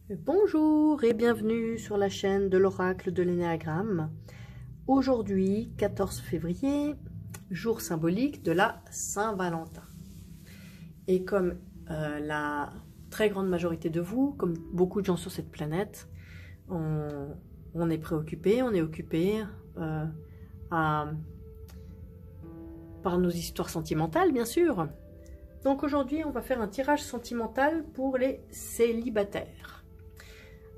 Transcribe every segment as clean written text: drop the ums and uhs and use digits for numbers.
Bonjour et bienvenue sur la chaîne de l'oracle de l'énéagramme. Aujourd'hui, 14 février, jour symbolique de la Saint-Valentin. Et comme la très grande majorité de vous, comme beaucoup de gens sur cette planète, on est préoccupé, on est occupé par nos histoires sentimentales, bien sûr. Donc aujourd'hui, on va faire un tirage sentimental pour les célibataires.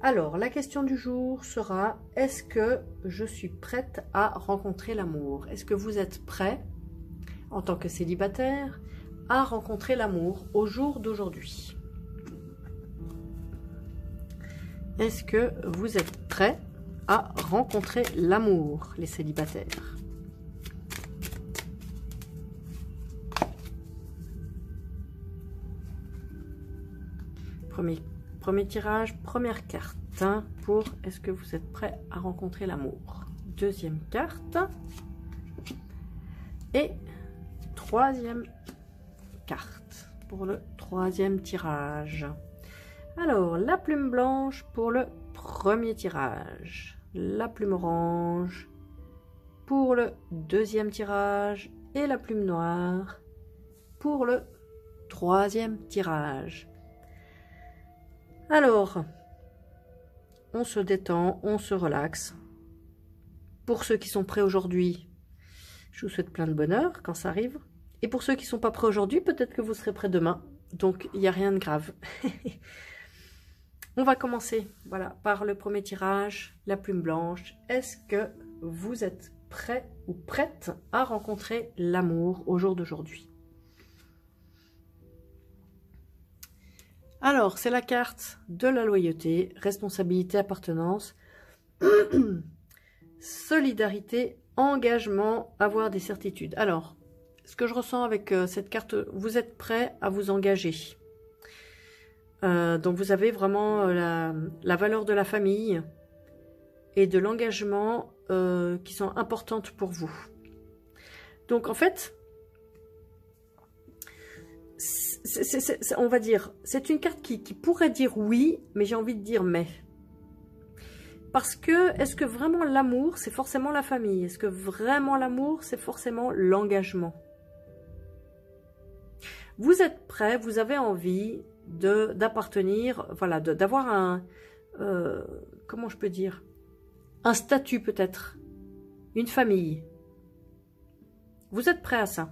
Alors, la question du jour sera, est-ce que je suis prête à rencontrer l'amour? Est-ce que vous êtes prêt, en tant que célibataire, à rencontrer l'amour au jour d'aujourd'hui? Est-ce que vous êtes prêt à rencontrer l'amour, les célibataires? Premier tirage, première carte pour est-ce que vous êtes prêt à rencontrer l'amour? Deuxième carte et troisième carte pour le troisième tirage. Alors, la plume blanche pour le premier tirage, la plume orange pour le deuxième tirage et la plume noire pour le troisième tirage. Alors, on se détend, on se relaxe. Pour ceux qui sont prêts aujourd'hui, je vous souhaite plein de bonheur quand ça arrive. Et pour ceux qui ne sont pas prêts aujourd'hui, peut-être que vous serez prêts demain. Donc, il n'y a rien de grave. On va commencer par le premier tirage, la plume blanche. Est-ce que vous êtes prêt ou prête à rencontrer l'amour au jour d'aujourd'hui? Alors, c'est la carte de la loyauté, responsabilité, appartenance, solidarité, engagement, avoir des certitudes. Alors, ce que je ressens avec cette carte, vous êtes prêt à vous engager. Donc, vous avez vraiment la valeur de la famille et de l'engagement qui sont importantes pour vous. Donc, en fait, on va dire, c'est une carte qui pourrait dire oui, mais j'ai envie de dire mais. Parce que, est-ce que vraiment l'amour, c'est forcément la famille? Est-ce que vraiment l'amour, c'est forcément l'engagement? Vous êtes prêt, vous avez envie d'appartenir, voilà, d'avoir un, comment je peux dire, un statut peut-être, une famille. Vous êtes prêt à ça?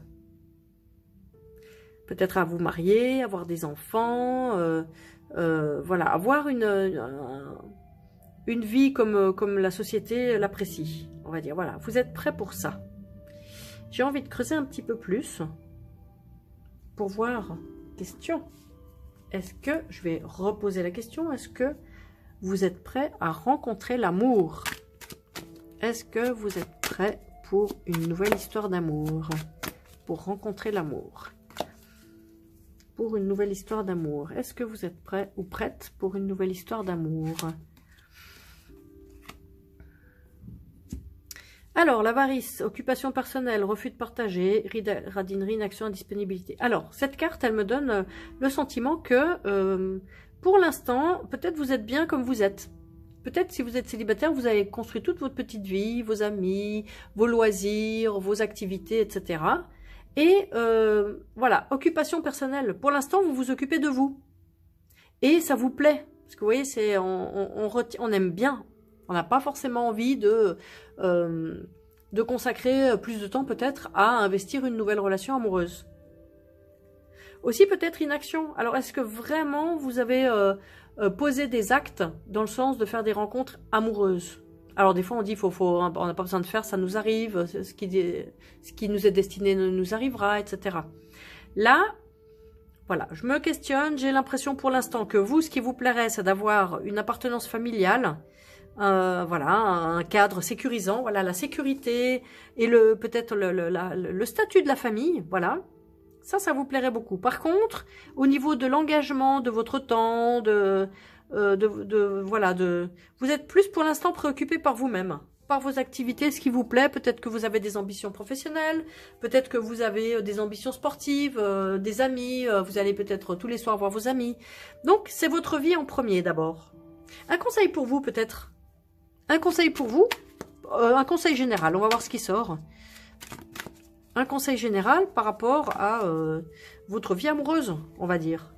Peut-être à vous marier, avoir des enfants, voilà, avoir une vie comme la société l'apprécie, on va dire. Voilà, vous êtes prêt pour ça. J'ai envie de creuser un petit peu plus pour voir. Question. Est-ce que, je vais reposer la question, est-ce que vous êtes prêt à rencontrer l'amour? Est-ce que vous êtes prêt pour une nouvelle histoire d'amour? Pour rencontrer l'amour? Pour une nouvelle histoire d'amour. Est-ce que vous êtes prêt ou prête pour une nouvelle histoire d'amour? Alors, l'avarice, occupation personnelle, refus de partager, radinerie, inaction, indisponibilité. Alors, cette carte, elle me donne le sentiment que, pour l'instant, peut-être vous êtes bien comme vous êtes. Peut-être si vous êtes célibataire, vous avez construit toute votre petite vie, vos amis, vos loisirs, vos activités, etc. Et voilà, occupation personnelle. Pour l'instant, vous vous occupez de vous. Et ça vous plaît. Parce que vous voyez, on aime bien. On n'a pas forcément envie de consacrer plus de temps peut-être à investir une nouvelle relation amoureuse. Aussi peut-être inaction. Alors, est-ce que vraiment vous avez posé des actes dans le sens de faire des rencontres amoureuses? Alors des fois on dit on n'a pas besoin de faire, ça nous arrive, ce qui nous est destiné nous arrivera, etc. Là, voilà, je me questionne, j'ai l'impression pour l'instant que vous, ce qui vous plairait, c'est d'avoir une appartenance familiale, voilà, un cadre sécurisant, voilà, la sécurité et peut-être le statut de la famille, voilà. Ça vous plairait beaucoup. Par contre, au niveau de l'engagement, de votre temps, vous êtes plus pour l'instant préoccupé par vous-même, par vos activités, ce qui vous plaît. Peut-être que vous avez des ambitions professionnelles, peut-être que vous avez des ambitions sportives, des amis, vous allez peut-être tous les soirs voir vos amis. Donc c'est votre vie en premier d'abord. Un conseil pour vous peut-être. Un conseil pour vous. Un conseil général. On va voir ce qui sort. Un conseil général par rapport à votre vie amoureuse, on va dire.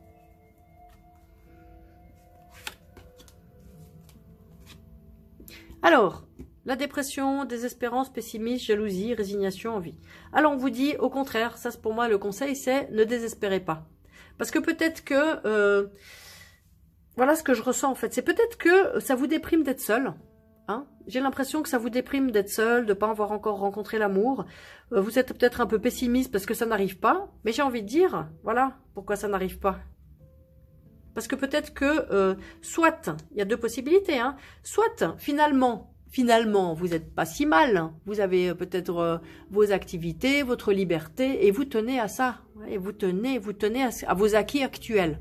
Alors, la dépression, désespérance, pessimisme, jalousie, résignation, envie. Alors on vous dit, au contraire, ça pour moi le conseil c'est ne désespérez pas. Parce que peut-être que, voilà ce que je ressens en fait, c'est peut-être que ça vous déprime d'être seul. Hein, j'ai l'impression que ça vous déprime d'être seul, de ne pas avoir encore rencontré l'amour. Vous êtes peut-être un peu pessimiste parce que ça n'arrive pas. Mais j'ai envie de dire, voilà pourquoi ça n'arrive pas. Parce que peut-être que, soit, il y a deux possibilités, hein, soit finalement, vous n'êtes pas si mal. Vous avez peut-être vos activités, votre liberté, et vous tenez à ça. Et vous tenez à vos acquis actuels.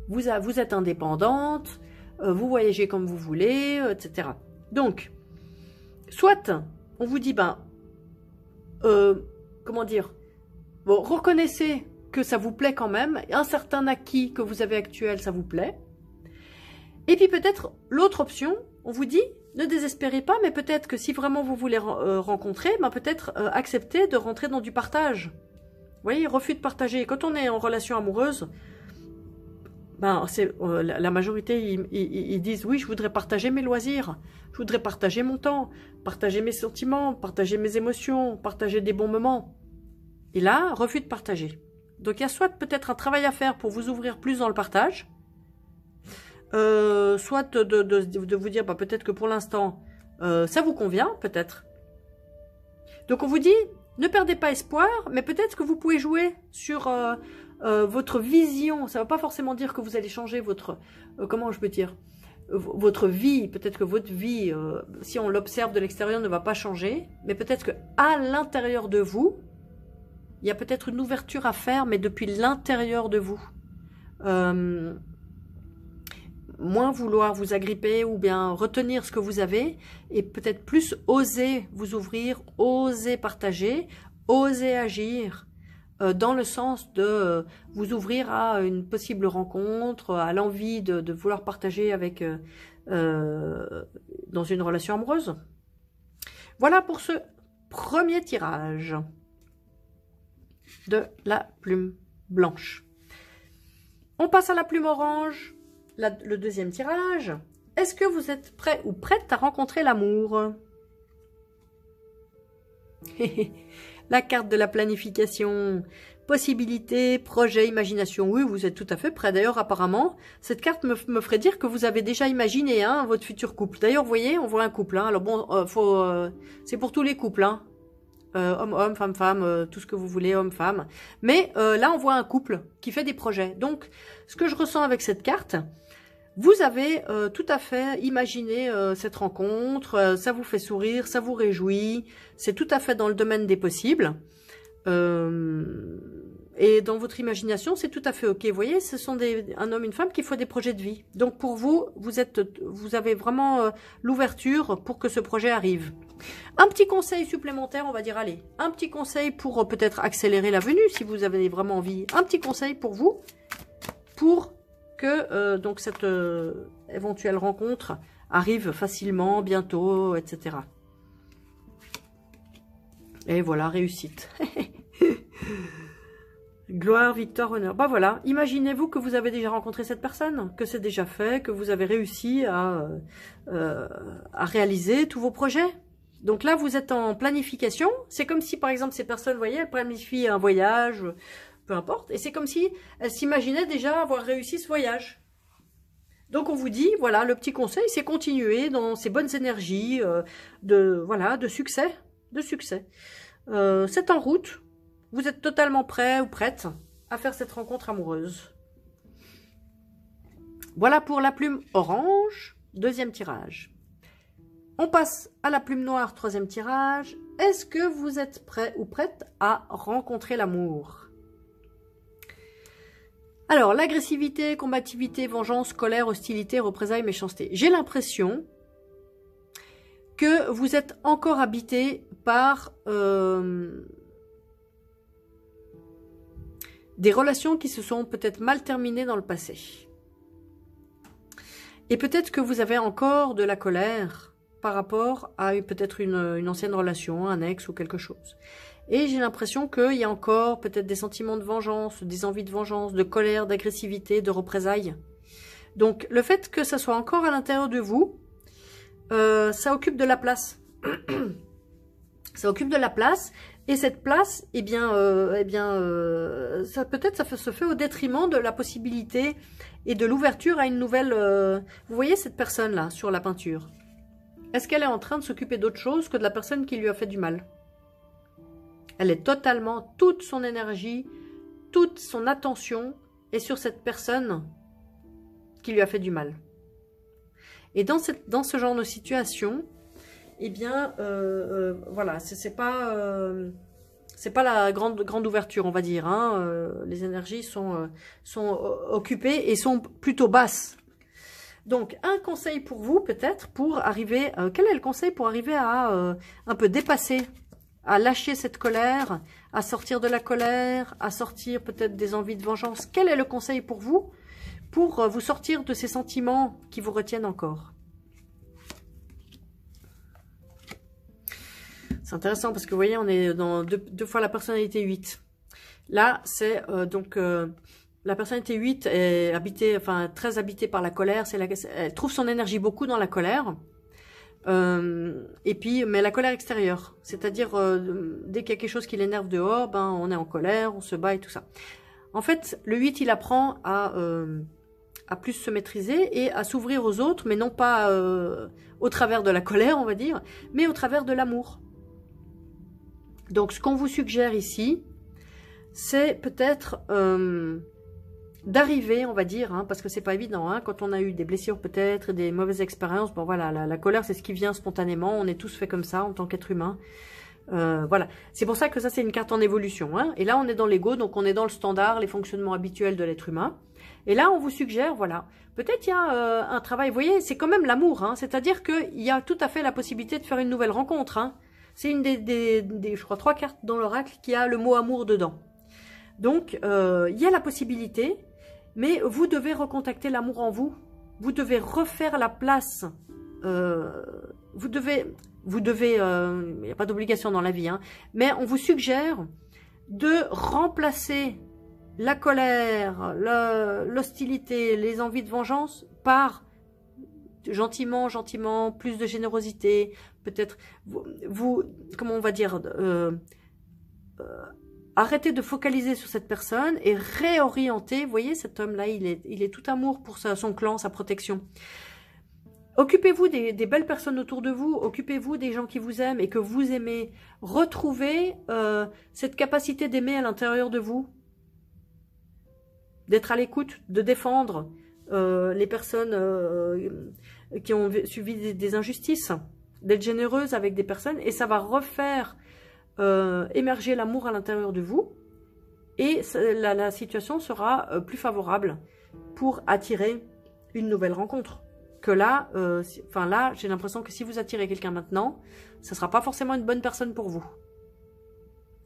Vous êtes indépendante, vous voyagez comme vous voulez, etc. Donc, soit on vous dit, comment dire, bon, reconnaissez que ça vous plaît quand même, un certain acquis que vous avez actuel, ça vous plaît. Et puis peut-être l'autre option, on vous dit, ne désespérez pas, mais peut-être que si vraiment vous voulez rencontrer, peut-être accepter de rentrer dans du partage. Vous voyez, refus de partager. Quand on est en relation amoureuse, la majorité, ils disent, oui, je voudrais partager mes loisirs, je voudrais partager mon temps, partager mes sentiments, partager mes émotions, partager des bons moments. Et là, refus de partager. Donc, il y a soit peut-être un travail à faire pour vous ouvrir plus dans le partage, soit de vous dire, peut-être que pour l'instant, ça vous convient, peut-être. Donc, on vous dit, ne perdez pas espoir, mais peut-être que vous pouvez jouer sur votre vision. Ça ne va pas forcément dire que vous allez changer votre, comment je peux dire, votre vie. Peut-être que votre vie, si on l'observe de l'extérieur, ne va pas changer, mais peut-être que à l'intérieur de vous, il y a peut-être une ouverture à faire, mais depuis l'intérieur de vous. Moins vouloir vous agripper ou bien retenir ce que vous avez et peut-être plus oser vous ouvrir, oser partager, oser agir dans le sens de vous ouvrir à une possible rencontre, à l'envie de vouloir partager avec dans une relation amoureuse. Voilà pour ce premier tirage de la plume blanche. On passe à la plume orange. Le deuxième tirage. Est-ce que vous êtes prêt ou prête à rencontrer l'amour? La carte de la planification. Possibilités, projets, imagination. Oui, vous êtes tout à fait prêt. D'ailleurs, apparemment, cette carte me ferait dire que vous avez déjà imaginé votre futur couple. D'ailleurs, vous voyez, on voit un couple. Alors bon, c'est pour tous les couples. Homme-homme, femme-femme, tout ce que vous voulez, homme-femme. Mais là, on voit un couple qui fait des projets. Donc, ce que je ressens avec cette carte, vous avez tout à fait imaginé cette rencontre, ça vous fait sourire, ça vous réjouit, c'est tout à fait dans le domaine des possibles. Et dans votre imagination, c'est tout à fait ok. Vous voyez, ce sont un homme, une femme qui font des projets de vie. Donc pour vous, vous avez vraiment l'ouverture pour que ce projet arrive. Un petit conseil supplémentaire, on va dire, allez, un petit conseil pour peut-être accélérer la venue, si vous avez vraiment envie. Un petit conseil pour vous, pour que donc cette éventuelle rencontre arrive facilement, bientôt, etc. Et voilà, réussite. Gloire, victoire, honneur. Voilà, imaginez-vous que vous avez déjà rencontré cette personne, que c'est déjà fait, que vous avez réussi à réaliser tous vos projets. Donc là, vous êtes en planification. C'est comme si, par exemple, ces personnes, vous voyez, elles planifient un voyage, peu importe. Et c'est comme si elles s'imaginaient déjà avoir réussi ce voyage. Donc on vous dit, voilà, le petit conseil, c'est continuer dans ces bonnes énergies de succès. C'est en route. Vous êtes totalement prêt ou prête à faire cette rencontre amoureuse. Voilà pour la plume orange, deuxième tirage. On passe à la plume noire, troisième tirage. Est-ce que vous êtes prêt ou prête à rencontrer l'amour? Alors, l'agressivité, combativité, vengeance, colère, hostilité, représailles, méchanceté. J'ai l'impression que vous êtes encore habité par des relations qui se sont peut-être mal terminées dans le passé. Et peut-être que vous avez encore de la colère par rapport à peut-être une ancienne relation, un ex ou quelque chose. Et j'ai l'impression qu'il y a encore peut-être des sentiments de vengeance, des envies de vengeance, de colère, d'agressivité, de représailles. Donc le fait que ça soit encore à l'intérieur de vous, ça occupe de la place. Ça occupe de la place. Et cette place, ça peut-être se fait au détriment de la possibilité et de l'ouverture à une nouvelle... Vous voyez cette personne-là sur la peinture? Est-ce qu'elle est en train de s'occuper d'autre chose que de la personne qui lui a fait du mal? Elle est totalement, toute son énergie, toute son attention est sur cette personne qui lui a fait du mal. Et dans ce genre de situation, voilà, c'est pas la grande ouverture, on va dire. Hein. Les énergies sont occupées et sont plutôt basses. Donc, un conseil pour vous, peut-être, pour arriver... quel est le conseil pour arriver à un peu dépasser, à lâcher cette colère, à sortir de la colère, à sortir peut-être des envies de vengeance? Quel est le conseil pour vous sortir de ces sentiments qui vous retiennent encore? C'est intéressant parce que vous voyez, on est dans deux fois la personnalité 8. Là, c'est la personnalité 8 est très habitée par la colère. Elle trouve son énergie beaucoup dans la colère. Mais la colère extérieure. C'est-à-dire, dès qu'il y a quelque chose qui l'énerve dehors, on est en colère, on se bat et tout ça. En fait, le 8, il apprend à plus se maîtriser et à s'ouvrir aux autres, mais non pas au travers de la colère, on va dire, mais au travers de l'amour. Donc, ce qu'on vous suggère ici, c'est peut-être d'arriver, on va dire, parce que c'est pas évident, quand on a eu des blessures peut-être, des mauvaises expériences, bon voilà, la colère, c'est ce qui vient spontanément, on est tous faits comme ça en tant qu'être humain. Voilà, c'est pour ça que ça, c'est une carte en évolution. Et là, on est dans l'ego, donc on est dans le standard, les fonctionnements habituels de l'être humain. Et là, on vous suggère, voilà, peut-être il y a un travail, vous voyez, c'est quand même l'amour, c'est-à-dire qu'il y a tout à fait la possibilité de faire une nouvelle rencontre. C'est une des je crois, 3 cartes dans l'oracle qui a le mot amour dedans. Donc, il y a la possibilité, mais vous devez recontacter l'amour en vous. Vous devez refaire la place. Vous devez, il n'y a pas d'obligation dans la vie, mais on vous suggère de remplacer la colère, l'hostilité, les envies de vengeance par gentiment, plus de générosité, peut-être, comment on va dire, arrêtez de focaliser sur cette personne et réorienter. Vous voyez, cet homme-là, il est tout amour pour son clan, sa protection. Occupez-vous des belles personnes autour de vous, occupez-vous des gens qui vous aiment et que vous aimez. Retrouvez cette capacité d'aimer à l'intérieur de vous, d'être à l'écoute, de défendre les personnes qui ont subi des injustices, d'être généreuse avec des personnes, et ça va refaire émerger l'amour à l'intérieur de vous, et la situation sera plus favorable pour attirer une nouvelle rencontre. Que là, là, j'ai l'impression que si vous attirez quelqu'un maintenant, ça ne sera pas forcément une bonne personne pour vous.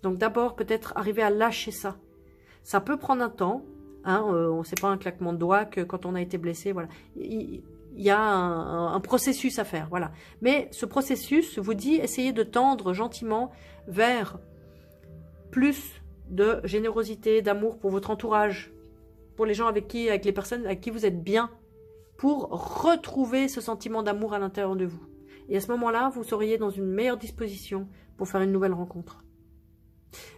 Donc d'abord, peut-être arriver à lâcher ça. Ça peut prendre un temps, c'est pas un claquement de doigts que quand on a été blessé, voilà. Il y a un processus à faire, voilà. Mais ce processus vous dit, essayez de tendre gentiment vers plus de générosité, d'amour pour votre entourage, pour les gens avec les personnes avec qui vous êtes bien, pour retrouver ce sentiment d'amour à l'intérieur de vous. Et à ce moment-là, vous seriez dans une meilleure disposition pour faire une nouvelle rencontre.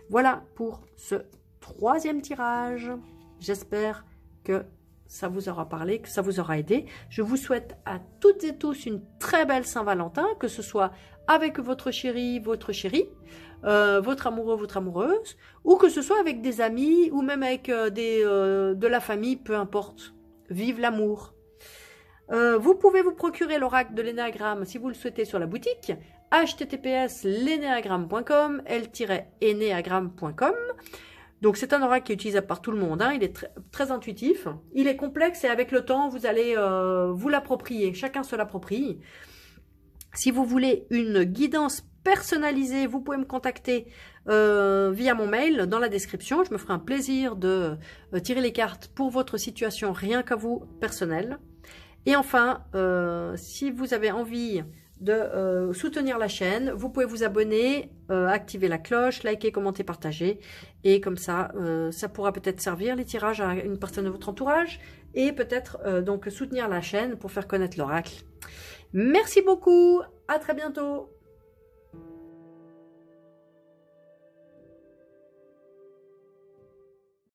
Voilà pour ce 3e tirage. J'espère que ça vous aura parlé, que ça vous aura aidé. Je vous souhaite à toutes et tous une très belle Saint-Valentin, que ce soit avec votre chéri, votre chérie, votre amoureux, votre amoureuse, ou que ce soit avec des amis, ou même avec de la famille, peu importe. Vive l'amour! Vous pouvez vous procurer l'oracle de l'énéagramme si vous le souhaitez sur la boutique https://lenéagramme.com, l-enéagramme.com. Donc c'est un oracle qui est utilisable par tout le monde, il est très intuitif, il est complexe et avec le temps vous allez vous l'approprier, chacun se l'approprie. Si vous voulez une guidance personnalisée, vous pouvez me contacter via mon mail dans la description, je me ferai un plaisir de tirer les cartes pour votre situation rien qu'à vous personnelle. Et enfin, si vous avez envie de soutenir la chaîne, vous pouvez vous abonner, activer la cloche, liker, commenter, partager. Et comme ça, ça pourra peut-être servir les tirages à une personne de votre entourage. Et peut-être donc soutenir la chaîne pour faire connaître l'oracle. Merci beaucoup, à très bientôt.